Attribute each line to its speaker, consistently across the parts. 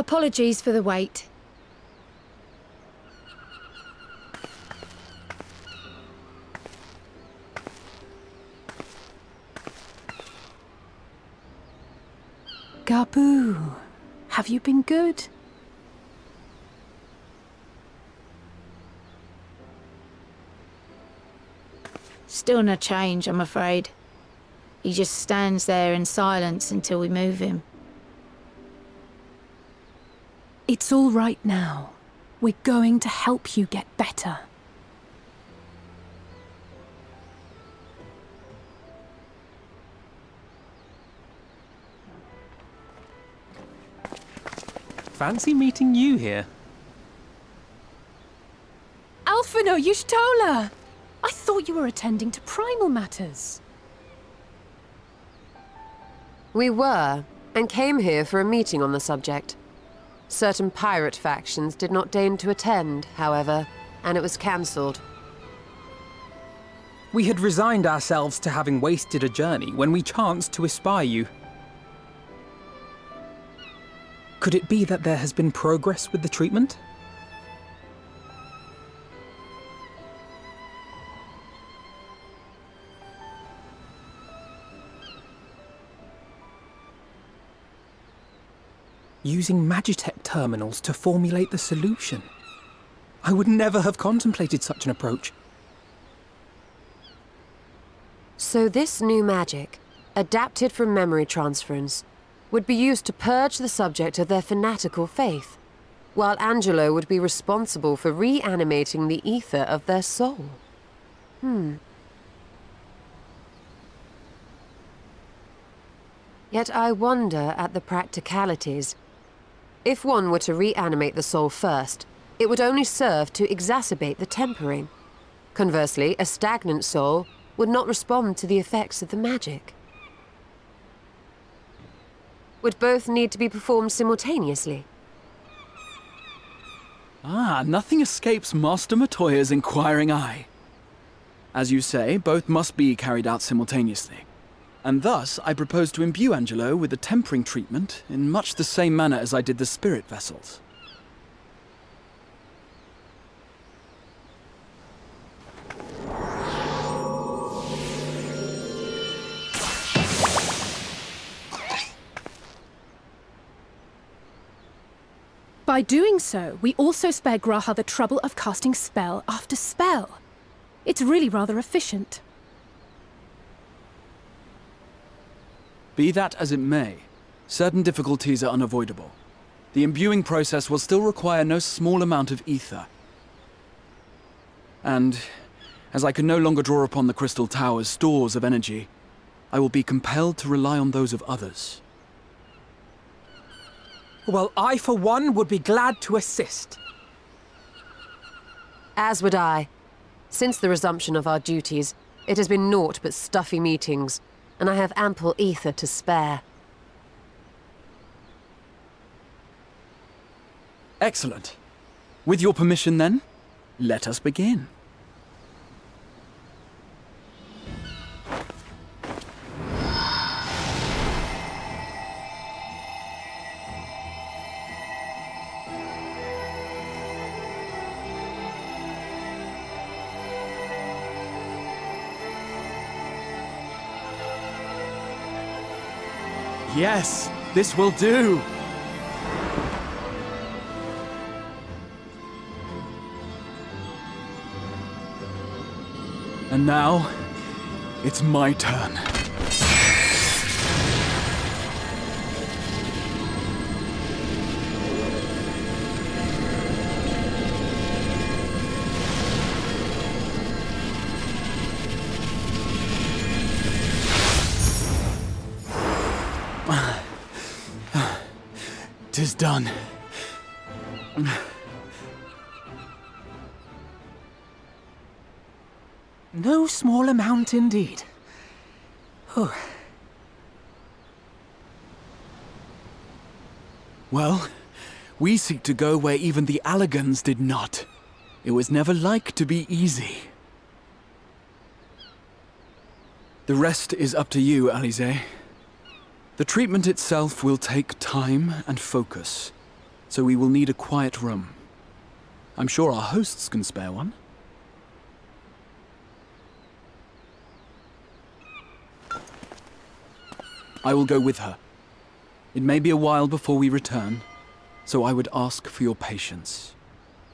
Speaker 1: Apologies for the wait.
Speaker 2: Gabu, have you been good?
Speaker 1: Still no change, I'm afraid. He just stands there in silence until we move him.
Speaker 2: It's all right now. We're going to help you get better.
Speaker 3: Fancy meeting you here.
Speaker 2: Alphino Yushtola! I thought you were attending to primal matters.
Speaker 4: We were, and came here for a meeting on the subject. Certain pirate factions did not deign to attend, however, and it was cancelled.
Speaker 3: We had resigned ourselves to having wasted a journey when we chanced to espy you. Could it be that there has been progress with the treatment? Using Magitech terminals to formulate the solution. I would never have contemplated such an approach.
Speaker 4: So this new magic, adapted from memory transference, would be used to purge the subject of their fanatical faith, while Angelo would be responsible for reanimating the ether of their soul. Yet I wonder at the practicalities. If one were to reanimate the soul first, it would only serve to exacerbate the tempering. Conversely, a stagnant soul would not respond to the effects of the magic. Would both need to be performed simultaneously?
Speaker 5: Nothing escapes Master Matoya's inquiring eye. As you say, both must be carried out simultaneously. And thus, I propose to imbue Angelo with the tempering treatment in much the same manner as I did the spirit vessels.
Speaker 2: By doing so, we also spare Graha the trouble of casting spell after spell. It's really rather efficient.
Speaker 5: Be that as it may, certain difficulties are unavoidable. The imbuing process will still require no small amount of ether. And, as I can no longer draw upon the Crystal Tower's stores of energy, I will be compelled to rely on those of others.
Speaker 3: Well, I, for one, would be glad to assist.
Speaker 4: As would I. Since the resumption of our duties, it has been naught but stuffy meetings, and I have ample ether to spare.
Speaker 5: Excellent. With your permission, then, let us begin. Yes, this will do! And now, it's my turn. Tis done.
Speaker 3: No small amount indeed.
Speaker 5: Well, we seek to go where even the Allegans did not. It was never like to be easy. The rest is up to you, Alize. The treatment itself will take time and focus. so we will need a quiet room. I'm sure our hosts can spare one. I will go with her. It may be a while before we return, so I would ask for your patience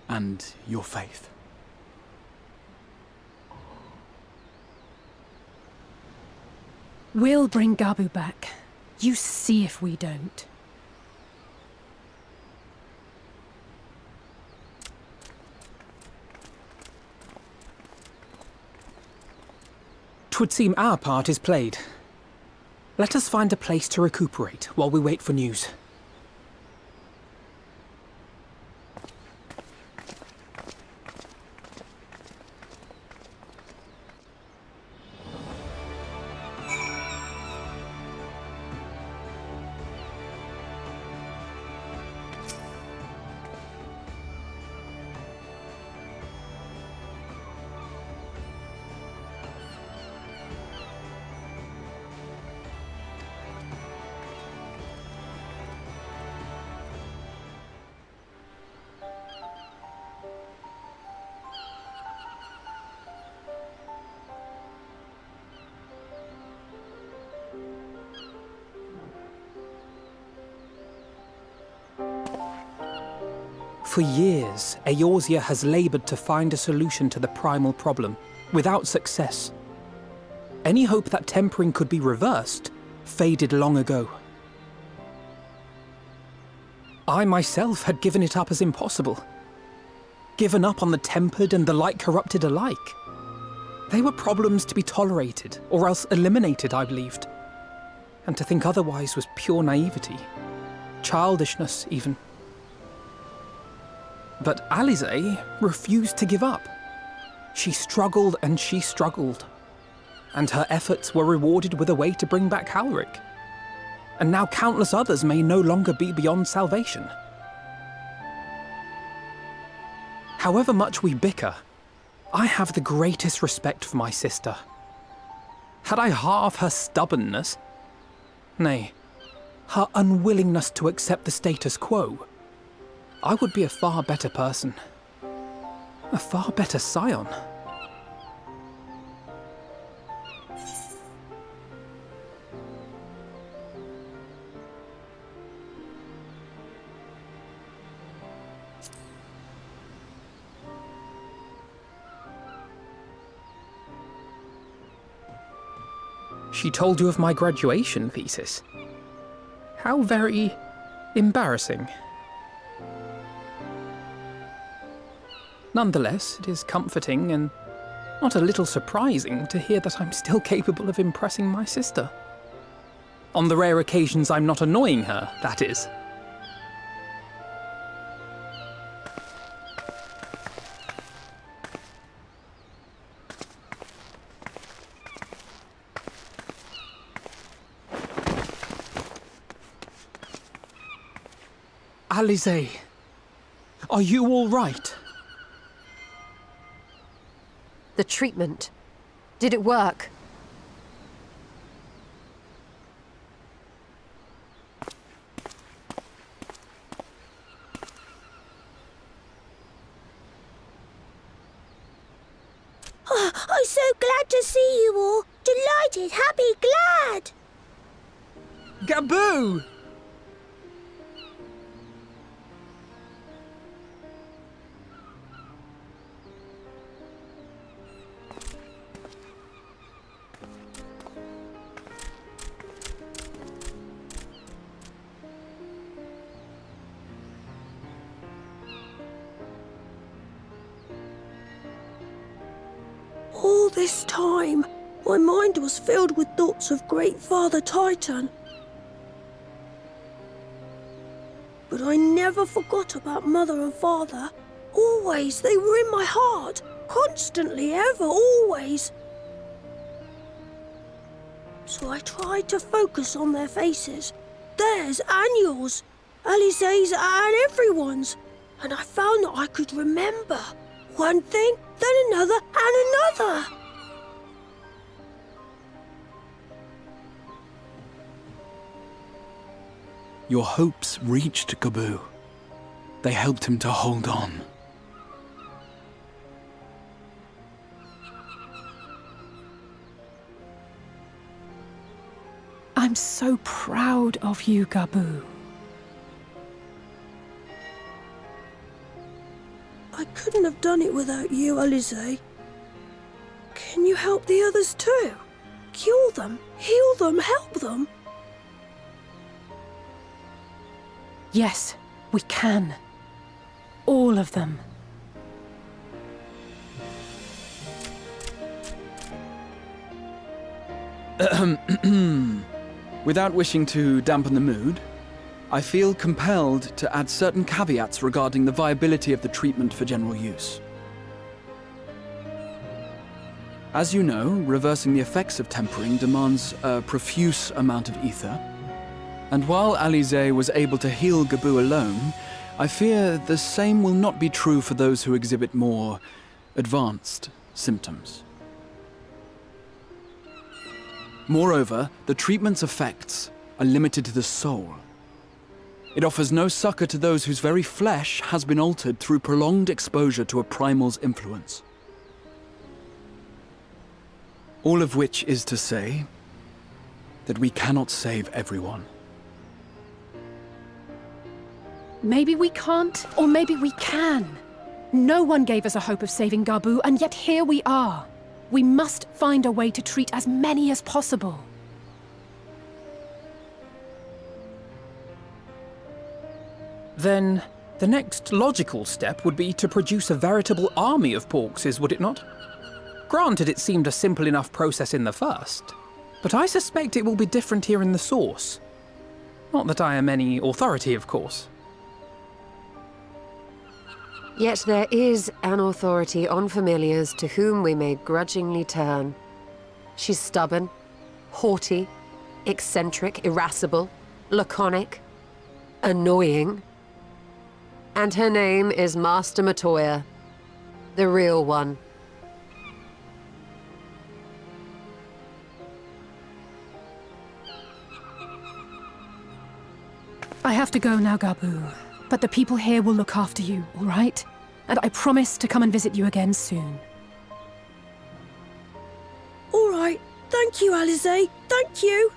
Speaker 5: and your faith.
Speaker 2: We'll bring Gabu back. You see if we don't.
Speaker 3: 'Twould seem our part is played. Let us find a place to recuperate while we wait for news. For years, Eorzea has laboured to find a solution to the primal problem, without success. Any hope that tempering could be reversed faded long ago. I myself had given it up as impossible. Given up on the tempered and the light-corrupted alike. They were problems to be tolerated, or else eliminated, I believed. And to think otherwise was pure naivety. Childishness, even. But Alize refused to give up. She struggled and she struggled. And her efforts were rewarded with a way to bring back Halric. And now countless others may no longer be beyond salvation. However much we bicker, I have the greatest respect for my sister. Had I half her stubbornness, nay, her unwillingness to accept the status quo, I would be a far better person. A far better scion. She told you of my graduation thesis. How very embarrassing. Nonetheless, it is comforting and not a little surprising to hear that I'm still capable of impressing my sister. On the rare occasions I'm not annoying her, that is. Alize, are you all right?
Speaker 4: The treatment. Did it work?
Speaker 6: Oh, I'm so glad to see you all. Delighted, happy, glad.
Speaker 3: Gabu!
Speaker 6: All this time, my mind was filled with thoughts of Great Father Titan. But I never forgot about Mother and Father. Always, they were in my heart. Constantly, ever, always. So I tried to focus on their faces. Theirs and yours. Alize's and everyone's. And I found that I could remember. One thing, then another, and another.
Speaker 5: Your hopes reached Gabu. they helped him to hold on.
Speaker 2: I'm so proud of you, Gabu.
Speaker 6: I couldn't have done it without you, Alize. Can you help the others too? Cure them, heal them, help them?
Speaker 2: Yes, we can. All of them.
Speaker 5: Without wishing to dampen the mood, I feel compelled to add certain caveats regarding the viability of the treatment for general use. As you know, reversing the effects of tempering demands a profuse amount of ether. And while Alize was able to heal Gabu alone, I fear the same will not be true for those who exhibit more advanced symptoms. Moreover, the treatment's effects are limited to the soul. It offers no succor to those whose very flesh has been altered through prolonged exposure to a primal's influence. All of which is to say that we cannot save everyone.
Speaker 2: Maybe we can't, or maybe we can. No one gave us a hope of saving Gabu, and yet here we are. We must find a way to treat as many as possible.
Speaker 3: Then, the next logical step would be to produce a veritable army of Porkses, would it not? Granted, it seemed a simple enough process in the first, but I suspect it will be different here in the source. Not that I am any authority, of course.
Speaker 4: Yet there is an authority on familiars to whom we may grudgingly turn. She's stubborn, haughty, eccentric, irascible, laconic, annoying. And her name is Master Matoya, the real one.
Speaker 2: I have to go now, Gabu. But the people here will look after you, all right? And I promise to come and visit you again soon.
Speaker 6: All right. Thank you, Alize. Thank you.